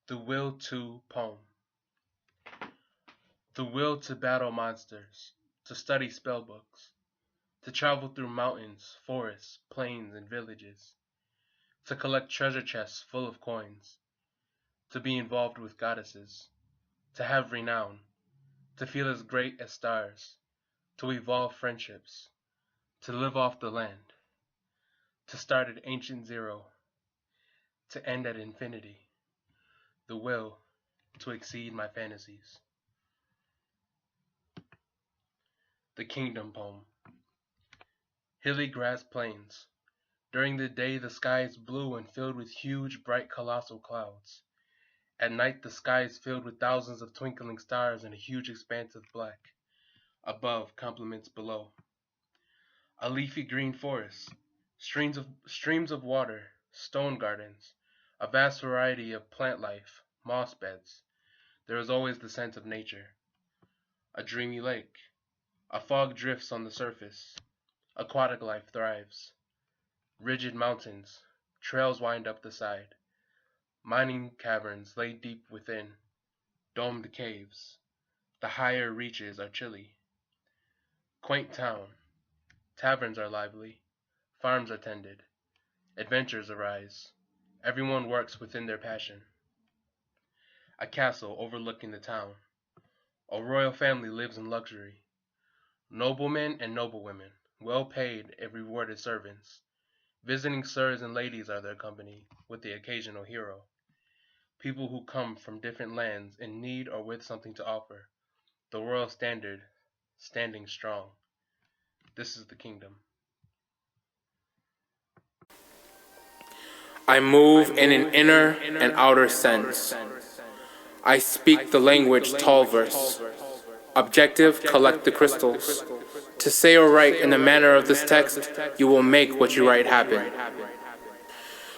The Will to Poem. The will to battle monsters, to study spellbooks, to travel through mountains, forests, plains, and villages, to collect treasure chests full of coins, to be involved with goddesses, to have renown, to feel as great as stars, to evolve friendships, to live off the land, to start at ancient zero, to end at infinity, the will to exceed my fantasies. The Kingdom Poem. Hilly grass plains. During the day the sky is blue and filled with huge, bright, colossal clouds. At night the sky is filled with thousands of twinkling stars and a huge expanse of black. Above complements below. A leafy green forest, streams of water, stone gardens, a vast variety of plant life, moss beds. There is always the scent of nature. A dreamy lake. A fog drifts on the surface. Aquatic life thrives. Rigid mountains. Trails wind up the side. Mining caverns lay deep within. Domed caves. The higher reaches are chilly. Quaint town. Taverns are lively. Farms are tended. Adventures arise. Everyone works within their passion. A castle overlooking the town. A royal family lives in luxury. Noblemen and noblewomen, well paid and rewarded servants. Visiting sirs and ladies are their company, with the occasional hero. People who come from different lands in need or with something to offer. The royal standard, standing strong. This is the kingdom. I move in an inner and outer sense. I speak the language tall verse. Objective, collect the crystals. To say or write in the manner of this text, you will make what you write happen.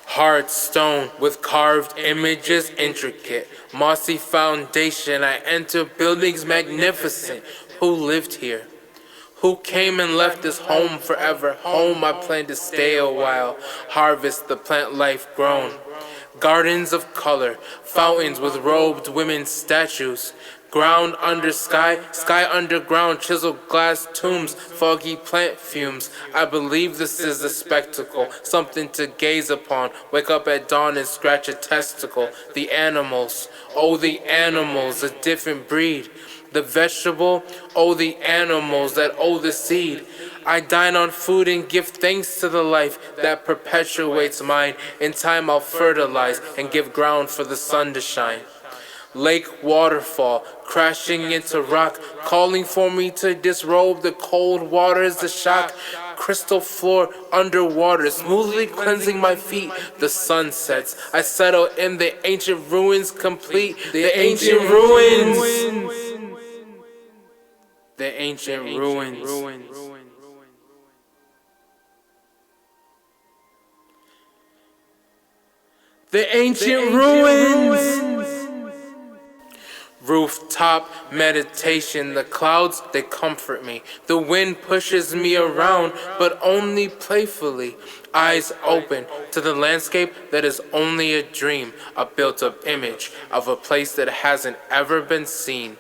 Hard stone with carved images intricate. Mossy foundation, I enter buildings magnificent. Who lived here? Who came and left this home forever? Home I plan to stay a while. Harvest the plant life grown. Gardens of color, fountains with robed women's statues. Ground under sky, sky underground, chiseled glass tombs, foggy plant fumes. I believe this is a spectacle, something to gaze upon. Wake up at dawn and scratch a testicle. The animals, oh the animals, a different breed. The vegetable, oh the animals that owe the seed. I dine on food and give thanks to the life that perpetuates mine. In time I'll fertilize and give ground for the sun to shine. Lake waterfall, crashing into rock, calling for me to disrobe the cold waters, the shock. Crystal floor underwater, smoothly cleansing my feet. The sun sets, I settle in the ancient ruins complete. The ancient ruins. The ancient ruins. The ancient ruins. Rooftop meditation, the clouds, they comfort me. The wind pushes me around, but only playfully. Eyes open to the landscape that is only a dream, a built-up image of a place that hasn't ever been seen.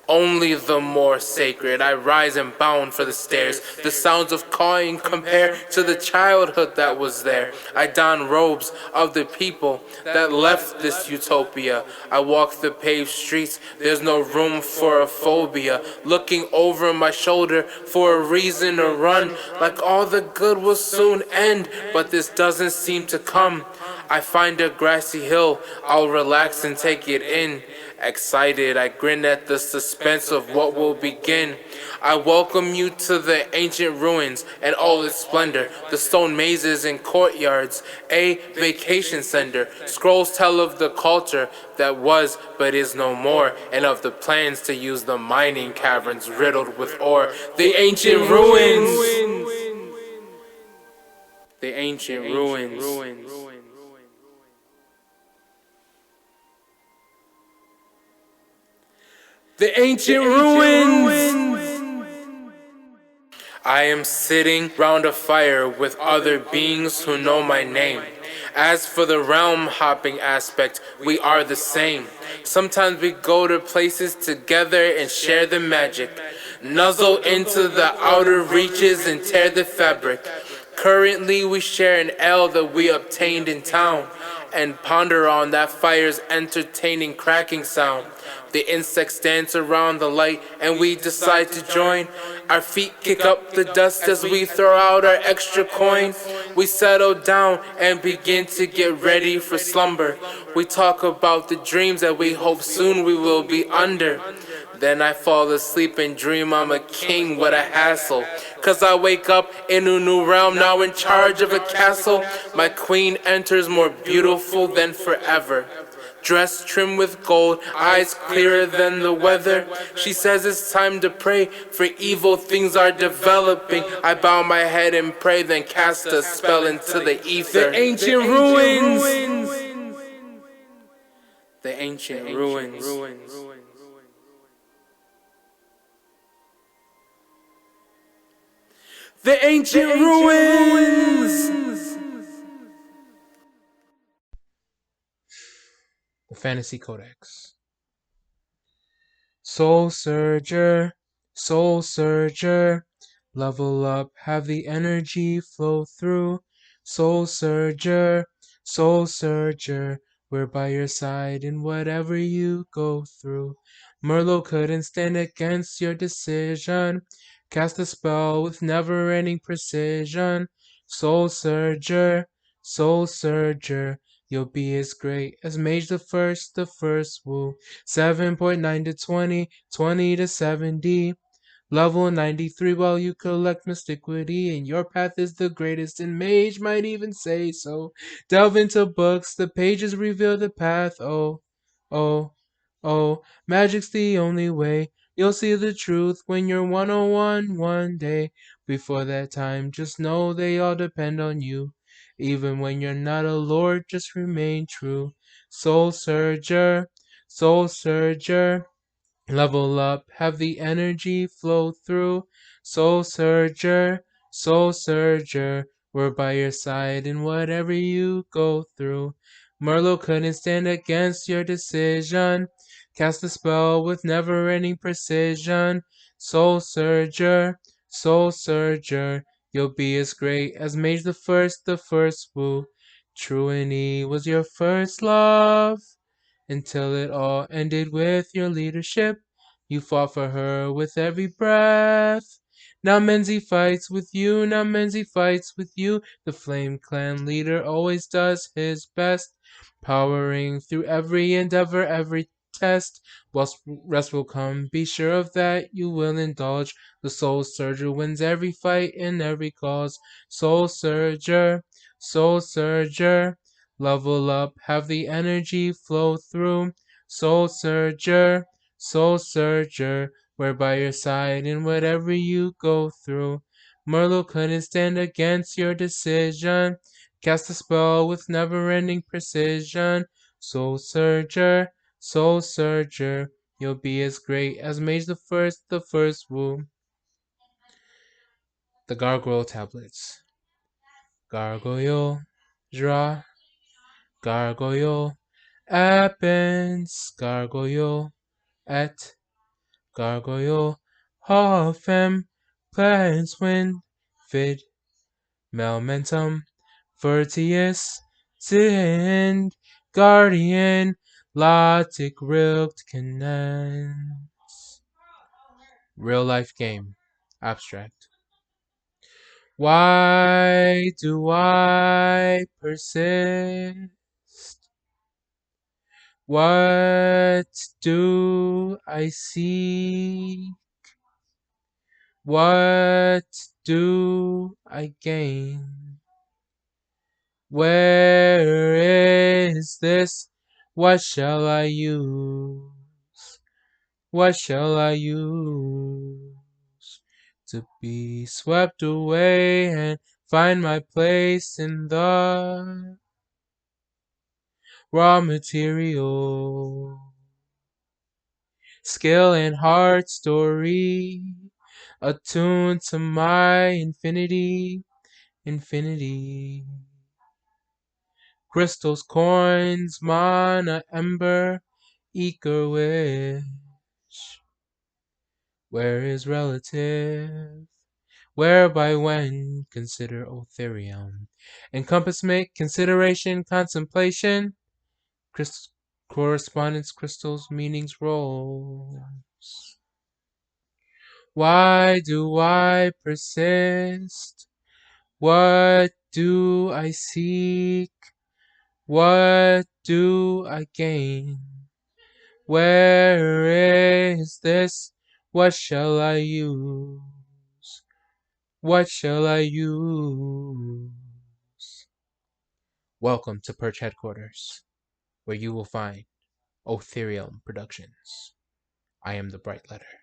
Only the more sacred, I rise and bound for the stairs. The sounds of cawing compare to the childhood that was there. I don robes of the people that left this utopia. I walk the paved streets, there's no room for a phobia. Looking over my shoulder for a reason to run, like all the good will soon end, but this doesn't seem to come. I find a grassy hill, I'll relax and take it in. Excited, I grin at the suspense of what will begin. I welcome you to the ancient ruins and all its splendor. The stone mazes and courtyards, a vacation center. Scrolls tell of the culture that was but is no more, and of the plans to use the mining caverns riddled with ore. The ancient ruins. The ancient ruins. The ancient ruins! I am sitting round a fire with other beings who know my name. As for the realm hopping aspect, we are the same. Sometimes we go to places together and share the magic. Nuzzle into the outer reaches and tear the fabric. Currently we share an L that we obtained in town, and ponder on that fire's entertaining cracking sound. The insects dance around the light and we decide to join. Our feet kick up the dust as we throw out our extra coin. We settle down and begin to get ready for slumber. We talk about the dreams that we hope soon we will be under. Then I fall asleep and dream I'm a king, what a hassle. Cause I wake up in a new realm, now in charge of a castle. My queen enters more beautiful than forever. Dress trimmed with gold, eyes clearer than the weather. She says it's time to pray, for evil things are developing. I bow my head and pray, then cast a spell into the ether. The ancient ruins! The ancient ruins. The ancient ruins! The Fantasy Codex. Soul Surger, level up, have the energy flow through. Soul Surger, we're by your side in whatever you go through. Merlot couldn't stand against your decision. Cast a spell with never-ending precision. Soul Surger, you'll be as great as Mage the first woo. 7.9 to 20, 20 to 70. Level 93 while you collect mystiquity, and your path is the greatest, and Mage might even say so. Delve into books, the pages reveal the path. Oh, magic's the only way. You'll see the truth when you're 101 one day. Before that time, just know they all depend on you. Even when you're not a lord, just remain true. Soul Surger, level up, have the energy flow through. Soul Surger, we're by your side in whatever you go through. Merlot couldn't stand against your decision. Cast a spell with never-ending precision. Soul Surger, you'll be as great as Mage the first woo. Truancy was your first love, until it all ended with your leadership. You fought for her with every breath. Now Menzie fights with you, The Flame Clan leader always does his best, powering through every endeavor, every test. Whilst rest will come, be sure of that you will indulge. The Soul Surger wins every fight in every cause. Soul Surger, level up, have the energy flow through. Soul Surger, we're by your side in whatever you go through. Merlot couldn't stand against your decision. Cast a spell with never-ending precision. Soul Surger, you'll be as great as Mage the first woo. The Gargoyle Tablets. Gargoyle, Dra, Gargoyle, Appens, Gargoyle, Et, Gargoyle, Hoffem, Plans Wind, Vid, Melmentum, Vertius, Sind, Guardian, Lotic, Rilt, Canans. Real life game. Abstract. Why do I persist? What do I see? What do I gain? Where is this? What shall I use? What shall I use to be swept away and find my place in the raw material? Skill and heart story, attuned to my infinity. Crystals, coins, mana, ember, ether wish. Where is relative? Where by when? Consider Otherium. Encompass make, consideration, contemplation. Correspondence, crystals, meanings, roles. Why do I persist? What do I seek? What do I gain? Where is this? What shall I use? What shall I use? Welcome to Perch Headquarters, where you will find Otherium Productions. I am the Bright Letter.